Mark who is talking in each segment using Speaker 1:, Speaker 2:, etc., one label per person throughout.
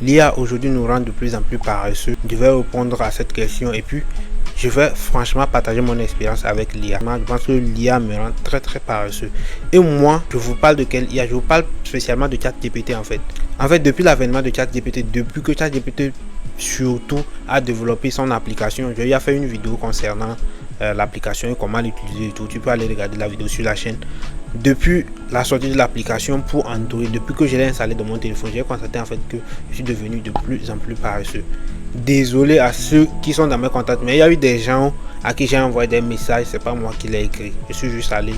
Speaker 1: L'IA aujourd'hui nous rend de plus en plus paresseux. Je vais répondre à cette question et puis je vais franchement partager mon expérience avec l'IA. Je pense que l'IA me rend très paresseux. Et moi, je vous parle de quelle IA? Je vous parle spécialement de ChatGPT en fait. En fait, depuis l'avènement de ChatGPT, depuis que ChatGPT surtout a développé son application, j'ai fait une vidéo concernant l'application et comment l'utiliser et tout. Tu peux aller regarder la vidéo sur la chaîne. Depuis la sortie de l'application pour Android, depuis que je l'ai installé dans mon téléphone, j'ai constaté en fait que je suis devenu de plus en plus paresseux. Désolé à ceux qui sont dans mes contacts, mais il y a eu des gens à qui j'ai envoyé des messages, c'est pas moi qui l'ai écrit. Je suis juste allé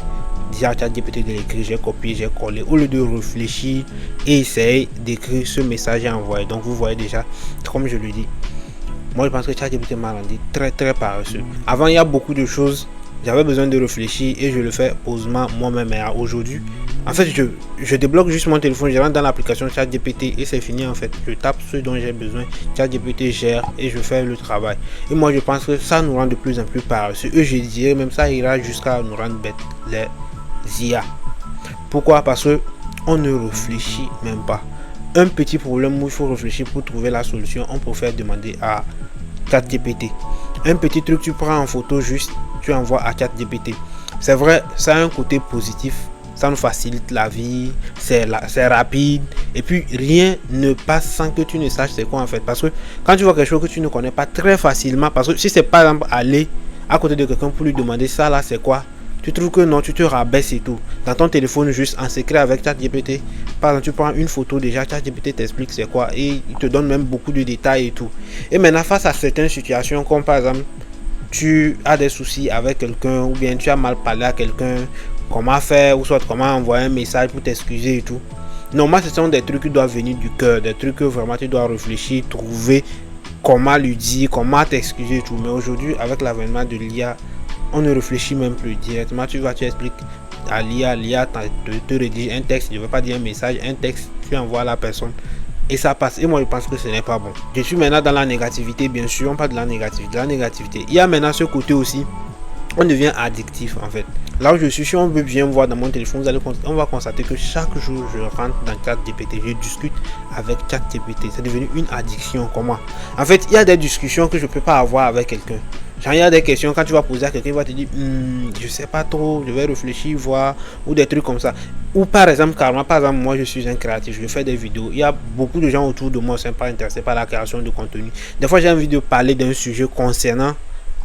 Speaker 1: dire à ChatGPT de l'écrire, j'ai copié, j'ai collé, au lieu de réfléchir et essayer d'écrire ce message et envoyer. Donc vous voyez déjà, comme je le dis, moi je pense que ChatGPT m'a rendu très paresseux. Avant, il y a beaucoup de choses, j'avais besoin de réfléchir et je le fais posément moi-même. Mais aujourd'hui, en fait, je débloque juste mon téléphone, je rentre dans l'application ChatGPT et c'est fini en fait. Je tape ce dont j'ai besoin, ChatGPT gère et je fais le travail. Et moi je pense que ça nous rend de plus en plus paresseux. Et je dirais même ça ira jusqu'à nous rendre bêtes, les IA. Pourquoi? Parce que on ne réfléchit même pas. Un petit problème où il faut réfléchir pour trouver la solution, on préfère demander à ChatGPT. Un petit truc, tu prends en photo juste, tu envoies à ChatGPT. C'est vrai, ça a un côté positif, ça nous facilite la vie, c'est rapide et puis rien ne passe sans que tu ne saches c'est quoi en fait. Parce que quand tu vois quelque chose que tu ne connais pas très facilement, parce que si c'est par exemple aller à côté de quelqu'un pour lui demander ça là c'est quoi, tu trouves que non, tu te rabaisses et tout. Dans ton téléphone, juste en secret avec ChatGPT, par exemple, tu prends une photo déjà, ChatGPT t'explique c'est quoi et il te donne même beaucoup de détails et tout. Et maintenant, face à certaines situations, comme par exemple, tu as des soucis avec quelqu'un ou bien tu as mal parlé à quelqu'un, comment faire ou soit comment envoyer un message pour t'excuser et tout. Normalement, ce sont des trucs qui doivent venir du cœur, des trucs que vraiment tu dois réfléchir, trouver comment lui dire, comment t'excuser et tout. Mais aujourd'hui, avec l'avènement de l'IA, on ne réfléchit même plus directement. Tu expliques à l'IA te rédige un texte, je ne veux pas dire un message, un texte, tu envoies à la personne et ça passe. Et moi je pense que ce n'est pas bon. Je suis maintenant dans la négativité, bien sûr, on parle de la négativité. Il y a maintenant ce côté aussi, on devient addictif en fait. Là où je suis, si on veut bien voir dans mon téléphone, on va constater que chaque jour je rentre dans ChatGPT, je discute avec ChatGPT. C'est devenu une addiction comme moi. En fait, il y a des discussions que je ne peux pas avoir avec quelqu'un. Genre, il y a des questions, quand tu vas poser à quelqu'un, il va te dire je sais pas trop, je vais réfléchir, voir, ou des trucs comme ça. Ou par exemple, moi je suis un créatif, je fais des vidéos. Il y a beaucoup de gens autour de moi qui ne sont pas intéressés par la création de contenu. Des fois, j'ai envie de parler d'un sujet concernant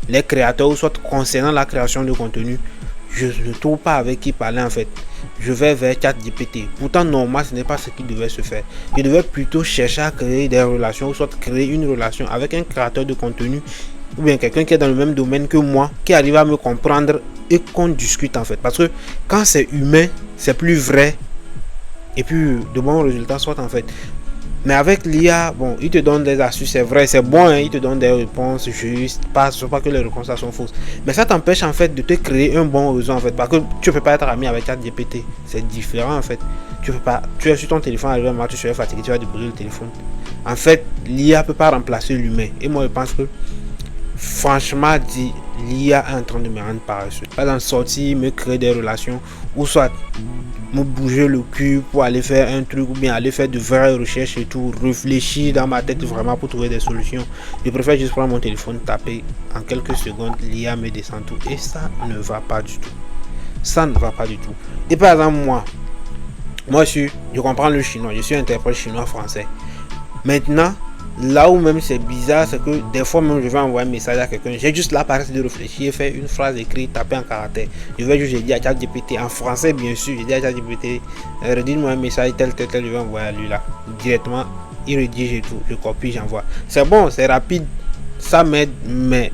Speaker 1: les créateurs ou soit concernant la création de contenu. Je ne trouve pas avec qui parler en fait. Je vais vers ChatGPT. Pourtant, normalement, ce n'est pas ce qui devait se faire. Je devais plutôt chercher à créer des relations ou soit créer une relation avec un créateur de contenu ou bien quelqu'un qui est dans le même domaine que moi, qui arrive à me comprendre et qu'on discute en fait. Parce que quand c'est humain, c'est plus vrai et puis de bons résultats sortent en fait. Mais avec l'IA, bon, il te donne des astuces, c'est vrai, c'est bon, hein, il te donne des réponses justes, pas que les réponses là sont fausses. Mais ça t'empêche en fait de te créer un bon réseau en fait, parce que tu peux pas être ami avec ChatGPT, c'est différent en fait. Tu peux pas, tu es sur ton téléphone, tu serais fatigué, tu vas déposer le téléphone. En fait, l'IA peut pas remplacer l'humain. Et moi, je pense que franchement dit, l'IA est en train de me rendre paresseux. Pas dans sortir, me créer des relations, ou soit me bouger le cul pour aller faire un truc ou bien aller faire de vraies recherches et tout, réfléchir dans ma tête vraiment pour trouver des solutions. Je préfère juste prendre mon téléphone, taper en quelques secondes, l'IA me descend tout et ça ne va pas du tout. Ça ne va pas du tout. Et par exemple moi je comprends le chinois, je suis interprète chinois français. Maintenant, là où même c'est bizarre, c'est que des fois même je vais envoyer un message à quelqu'un, j'ai juste la paresse de réfléchir, faire une phrase écrite, taper en caractère. Je vais juste dire à ChatGPT en français bien sûr, je dis à ChatGPT redis-moi un message tel, je vais envoyer à lui là. Directement, il rédige et tout, je copie, j'envoie. C'est bon, c'est rapide, ça m'aide, mais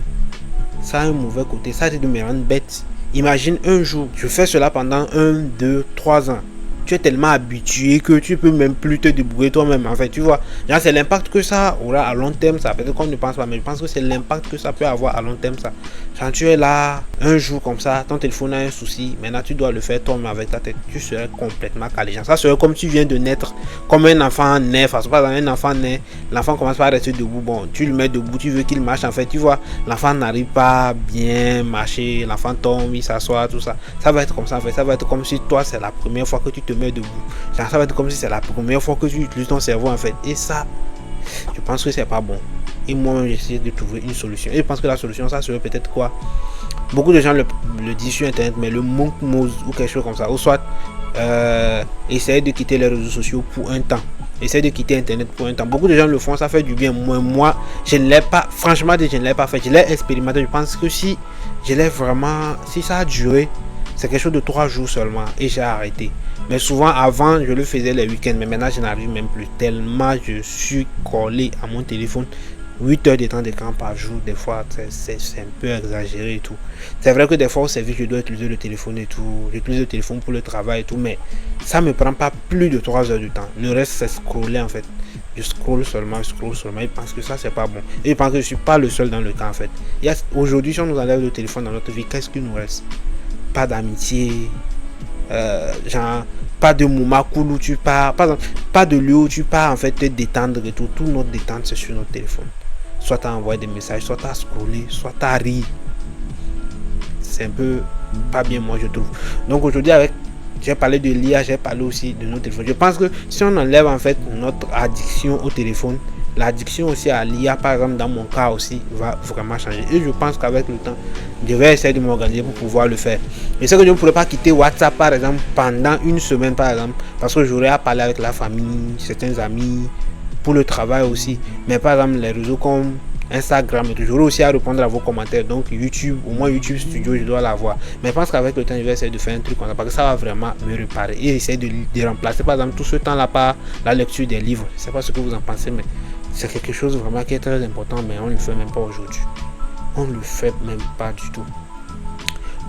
Speaker 1: ça a un mauvais côté, ça c'est de me rendre bête. Imagine un jour, je fais cela pendant 1, 2, 3 ans. Tu es tellement habitué que tu peux même plus te débrouiller toi-même en fait, tu vois. C'est l'impact que ça aura à long terme, ça peut-être qu'on ne pense pas, mais je pense que c'est l'impact que ça peut avoir à long terme ça. Quand tu es là un jour comme ça, ton téléphone a un souci, maintenant tu dois le faire toi-même avec ta tête, tu serais complètement calé. Ça serait comme tu viens de naître, comme un enfant naît, parce que un enfant naît, l'enfant commence par rester debout, bon, tu le mets debout, tu veux qu'il marche en fait, tu vois, l'enfant n'arrive pas à bien marcher, l'enfant tombe, il s'assoit, tout ça. Ça va être comme ça en fait, ça va être comme si toi c'est la première fois que tu te mets debout. Ça va être comme si c'est la première fois que tu utilises ton cerveau en fait. Et ça, pense que c'est pas bon. Et moi-même, j'essaie de trouver une solution. Et je pense que la solution, ça serait peut-être quoi? Beaucoup de gens le disent sur Internet, mais le monk mode ou quelque chose comme ça. Ou soit essayer de quitter les réseaux sociaux pour un temps. Essayer de quitter Internet pour un temps. Beaucoup de gens le font, ça fait du bien. Moi, je ne l'ai pas, franchement, je ne l'ai pas fait. Je l'ai expérimenté. Je pense que si je l'ai vraiment, si ça a duré, c'est quelque chose de 3 jours seulement et j'ai arrêté. Mais souvent avant je le faisais les week-ends, mais maintenant je n'arrive même plus tellement je suis collé à mon téléphone. 8 heures de temps d'écran par jour, des fois c'est un peu exagéré et tout. C'est vrai que des fois au service je dois utiliser le téléphone et tout, j'utilise le téléphone pour le travail et tout, mais ça me prend pas plus de 3 heures du temps. Le reste c'est scroller en fait. Je scroll seulement, et pense que ça c'est pas bon. Et je pense que je suis pas le seul dans le cas en fait. Aujourd'hui si on nous enlève le téléphone dans notre vie, qu'est-ce qu'il nous reste? Pas d'amitié, genre pas de moment cool où tu pars, pas de lieu où tu pars en fait te détendre et tout. Tout notre détente c'est sur notre téléphone. Soit t'as envoyé des messages, soit t'as scrollé, soit t'as ri. C'est un peu pas bien moi je trouve. Donc aujourd'hui j'ai parlé de l'IA, j'ai parlé aussi de nos téléphones. Je pense que si on enlève en fait notre addiction au téléphone, l'addiction aussi à l'IA par exemple dans mon cas aussi va vraiment changer. Et je pense qu'avec le temps, je vais essayer de m'organiser pour pouvoir le faire. Je sais que je ne pourrais pas quitter WhatsApp par exemple pendant une semaine par exemple, parce que j'aurais à parler avec la famille, certains amis, pour le travail aussi. Mais par exemple les réseaux comme Instagram, j'aurai aussi à répondre à vos commentaires. Donc YouTube, au moins YouTube Studio, je dois l'avoir. Mais je pense qu'avec le temps, je vais essayer de faire un truc comme ça parce que ça va vraiment me réparer et essayer de remplacer par exemple tout ce temps-là par la lecture des livres. Je ne sais pas ce que vous en pensez, mais c'est quelque chose vraiment qui est très important, mais on ne le fait même pas aujourd'hui. On ne le fait même pas du tout.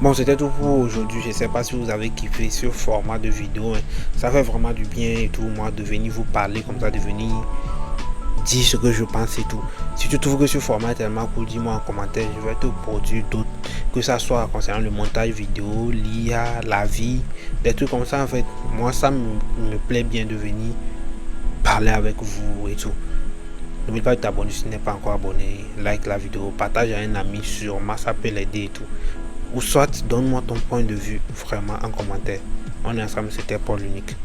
Speaker 1: Bon, c'était tout pour aujourd'hui. Je ne sais pas si vous avez kiffé ce format de vidéo. Hein. Ça fait vraiment du bien et tout, moi, de venir vous parler comme ça, de venir dire ce que je pense et tout. Si tu trouves que ce format est tellement cool, dis-moi en commentaire. Je vais te produire d'autres, que ça soit concernant le montage vidéo, l'IA, la vie, des trucs comme ça. En fait, moi, ça me plaît bien de venir parler avec vous et tout. N'oublie pas de t'abonner si tu n'es pas encore abonné. Like la vidéo, partage à un ami, sûrement ça peut l'aider et tout. Ou soit donne-moi ton point de vue vraiment en commentaire. On est ensemble, c'était Paul Unique.